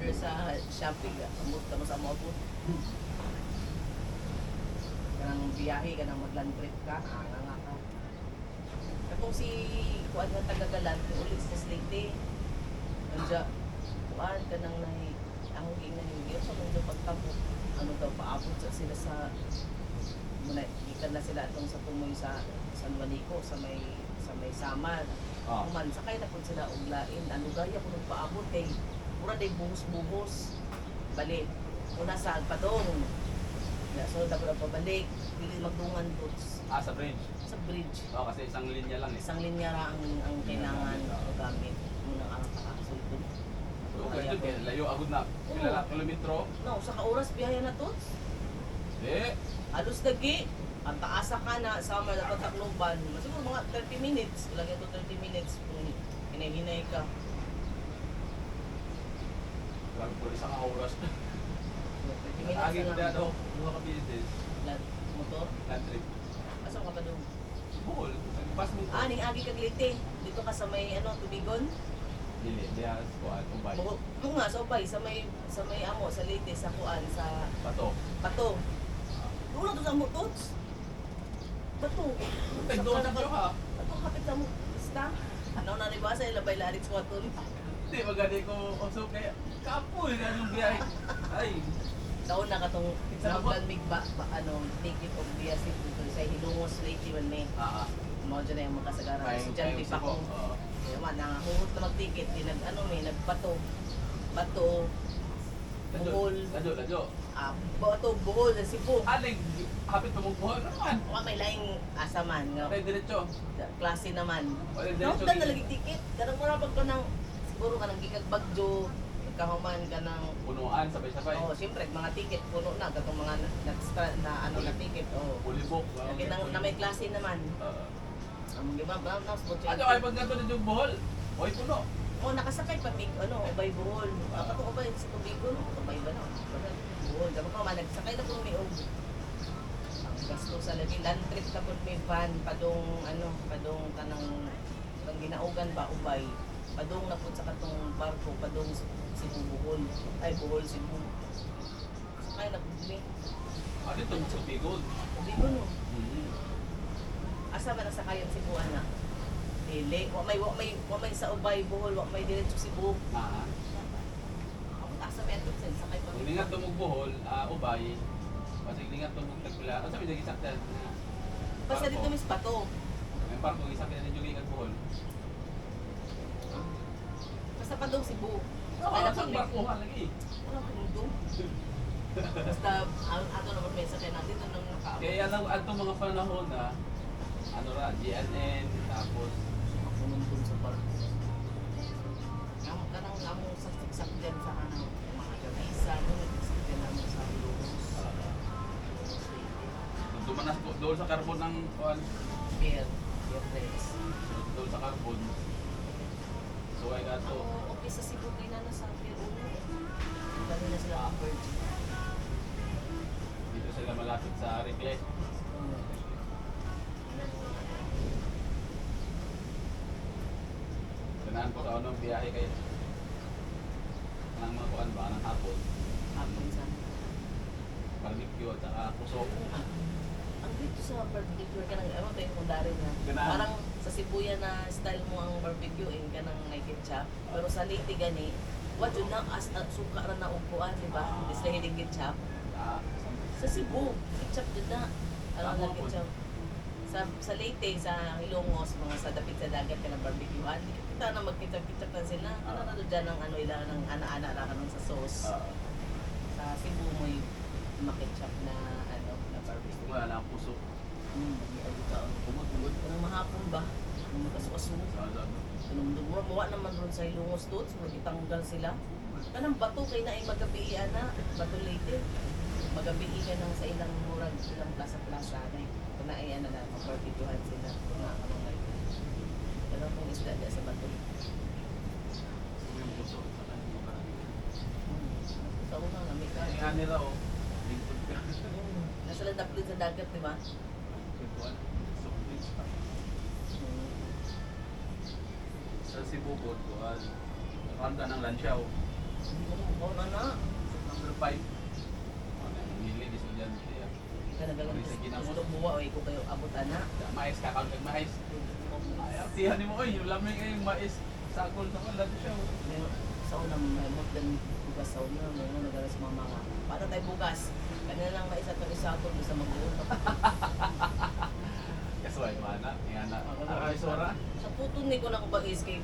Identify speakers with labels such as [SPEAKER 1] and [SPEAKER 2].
[SPEAKER 1] order sa Shopee, amot ka mo sa mo po. Kanang biyahe, kanang mag-land trip ka, nga ka. Katong si kuan nga tagagalan, ulit sa Slate. Anja, kuan ka nang nahi, ang ingnan yung sa mundo pagtabok. Ano daw, paabot sa sila sa, muna, ikan na sila atong sa tumoy sa San Juanico, sa may Samar. Man, sakay na po sila uglain. Ano gaya ko nung paabot kay mura day buhos-buhos. Balik. Una sa Padong. So, dapat na pabalik. Pili magdungan po
[SPEAKER 2] Sa bridge?
[SPEAKER 1] sa bridge.
[SPEAKER 2] Kasi isang linya lang eh.
[SPEAKER 1] Isang linya ra ang kailangan gamit. Muna ang kakasultod.
[SPEAKER 2] Okay, ito kaya layo agad na. Kilala kilometro?
[SPEAKER 1] No, sa kauras biyaya na to. Alos dagi. Ang taasa ka na sa mga dapat takloban. Siguro mga 30 minutes. Lagyan to 30 minutes kung hinahinay ka.
[SPEAKER 2] Grabe po, isang oras.
[SPEAKER 1] 30 minutes
[SPEAKER 2] Agi ko
[SPEAKER 1] na lang.
[SPEAKER 2] daw, mga kabisis.
[SPEAKER 1] Motor?
[SPEAKER 2] Land trip.
[SPEAKER 1] Asan ka pa doon?
[SPEAKER 2] Buhol. Pas mo ko.
[SPEAKER 1] Ning agi kag Leyte. Dito ka sa may Tubigon.
[SPEAKER 2] Dili, diya kuan ubay.
[SPEAKER 1] Oo nga sa Ubay, sa may amo sa Leyte sa kuan sa
[SPEAKER 2] Pato.
[SPEAKER 1] Pato. Wala to sa amo tots. Bato.
[SPEAKER 2] Doon na kayo ha.
[SPEAKER 1] Bato kapit sa mo. Basta. Ano na riba sa ilabay larit sa waton.
[SPEAKER 2] Hindi, magani ko usok kaya. Kapoy na yung biyahe. Ay.
[SPEAKER 1] Sa una katong
[SPEAKER 2] Sa
[SPEAKER 1] sa Balmig ba ticket of via dito sa Hilongos Leyte man may. Mo dyan na yung makasagaran.
[SPEAKER 2] Ay,
[SPEAKER 1] Si Jan
[SPEAKER 2] ay,
[SPEAKER 1] Pipa
[SPEAKER 2] uso
[SPEAKER 1] ko.
[SPEAKER 2] ko.
[SPEAKER 1] Kaya man, nangahurot na mag-ticket. Di nagbato. Bato. Buhol.
[SPEAKER 2] Ladyo.
[SPEAKER 1] Bato, buhol sa Cebu.
[SPEAKER 2] Aling, hapit pa mong buhol naman.
[SPEAKER 1] Wala may laing asaman. Nga.
[SPEAKER 2] Ay, diretso.
[SPEAKER 1] Klase naman.
[SPEAKER 2] Wala
[SPEAKER 1] No,
[SPEAKER 2] diretso.
[SPEAKER 1] dan na lagi ticket. Karang mura pag ko ng, siguro ka ng gigag bagyo. Nagkahuman ka ng,
[SPEAKER 2] Punuan, sabay-sabay.
[SPEAKER 1] oh, siyempre, mga ticket, puno na. Katong mga na ticket. Oh.
[SPEAKER 2] Bulibok.
[SPEAKER 1] Lagi na may klase naman. Ang lima,
[SPEAKER 2] Ano ay pag nato yung buhol? Oy, puno.
[SPEAKER 1] Oh, nakasakay pa big ubay buhol. Ako to ubay sa Tubigon, ubay ba na? Buhol. Dapat pa man nagsakay na pong niog. Ang gasto sa lagi land trip ka pud may van padong kanang ginaugan ba ubay. Padong na pud sa katong barko, padong Cebu Buhol. Ay Buhol Cebu. Sakay na pud mi.
[SPEAKER 2] Dito sa Bigol.
[SPEAKER 1] Tubigon no. Asa ba nasakayan Cebu ana? Dili, wa may sa ubay Buhol, wa may diretso Cebu. Asa may ato sa sakay pa.
[SPEAKER 2] Lingat tumog buhol, ubay. Kasi lingat tumog tagpila. Ano sabi lagi saktan?
[SPEAKER 1] Basta dito mis bato.
[SPEAKER 2] May parko gisaktan din yung lingat buhol.
[SPEAKER 1] Basta pa daw Cebu.
[SPEAKER 2] Ay, sa barko lagi.
[SPEAKER 1] Wala ko mundo. Basta ang ato naman may sakay natin dito nang nakaabot.
[SPEAKER 2] Kaya lang atong mga panahon na GNN tapos
[SPEAKER 1] Pununtun sa barko. Kanang namong saksak-sakyan sa mga gamisa, sakyan namin sa Ilocos.
[SPEAKER 2] dumanas ko doon sa carbon ng kuan,
[SPEAKER 1] Beer race.
[SPEAKER 2] doon sa carbon. So ay gato.
[SPEAKER 1] Okay sa Cebu kayo na sa Peru. Dami na sila ang virgin.
[SPEAKER 2] Dito sila malapit sa Ricle. Ganahan ko sa unang biyahe kayo. Anong mga kuan ba? Anong hapon?
[SPEAKER 1] Hapon sa
[SPEAKER 2] Barbecue at saka kusok.
[SPEAKER 1] ang dito sa barbecue ka nang ewan tayo kung dari na.
[SPEAKER 2] Ganaan.
[SPEAKER 1] Parang sa Cebuya na style mo ang barbecue ka nang may ketchup. Pero sa Leyte gani, what yun na suka ra na upuan, di ba? Hindi sila hiling ketchup. Sa Cebu, ketchup din na. Ano lang ketchup. Sa Leyte, sa Ilongos, mga sa dapit sa dagat ka ng barbecuean, kita na mag-ketchup na sila. Ano na doon dyan ang ilang ng ana-ana ra ka sa sauce. Sa Cebu mo yung maketchup na na barbecue.
[SPEAKER 2] Wala na ang puso.
[SPEAKER 1] Kumot-kumot. Anong mahapon ba? Anong makasuaso? Anong mawa naman ron sa Ilongos doon. So, magitanggal sila. Kanang bato kay na ay magabi na. Bato Leyte. Magabi ka nang sa ilang murag, ilang plaza-plaza na kung na ay mag-barbecuehan sila. Kung na ka mga pero kung isda dyan sa bato.
[SPEAKER 2] Yung puso sa kanyang mga.
[SPEAKER 1] Sa una nga, may
[SPEAKER 2] Kaya nga nila o. Lingkod ka.
[SPEAKER 1] nasa landaplit sa dagat, di ba?
[SPEAKER 2] Kuan. Sa Cebu po, kuan. Nakanta ng Lansyaw.
[SPEAKER 1] Hindi ko makaw na na.
[SPEAKER 2] Number 5. Ano yung hilig, estudyante.
[SPEAKER 1] Kanagalang
[SPEAKER 2] Sige na mo.
[SPEAKER 1] gusto buwa o iko kayo abot ana.
[SPEAKER 2] Mais, kakawag kag mais. Ay, artihan ni mo, oy, yung lamig ay yung mais. Sakol sa kalat siya.
[SPEAKER 1] Sa unang may modern bugas sa unang may mga nagalas mama nga. Paano tayo bugas? Kanina lang maisa itong isa ko sa mag-uon.
[SPEAKER 2] Kasway, mana. Ingana. Aray, sora.
[SPEAKER 1] Sa puto ni ko na ko ba is kay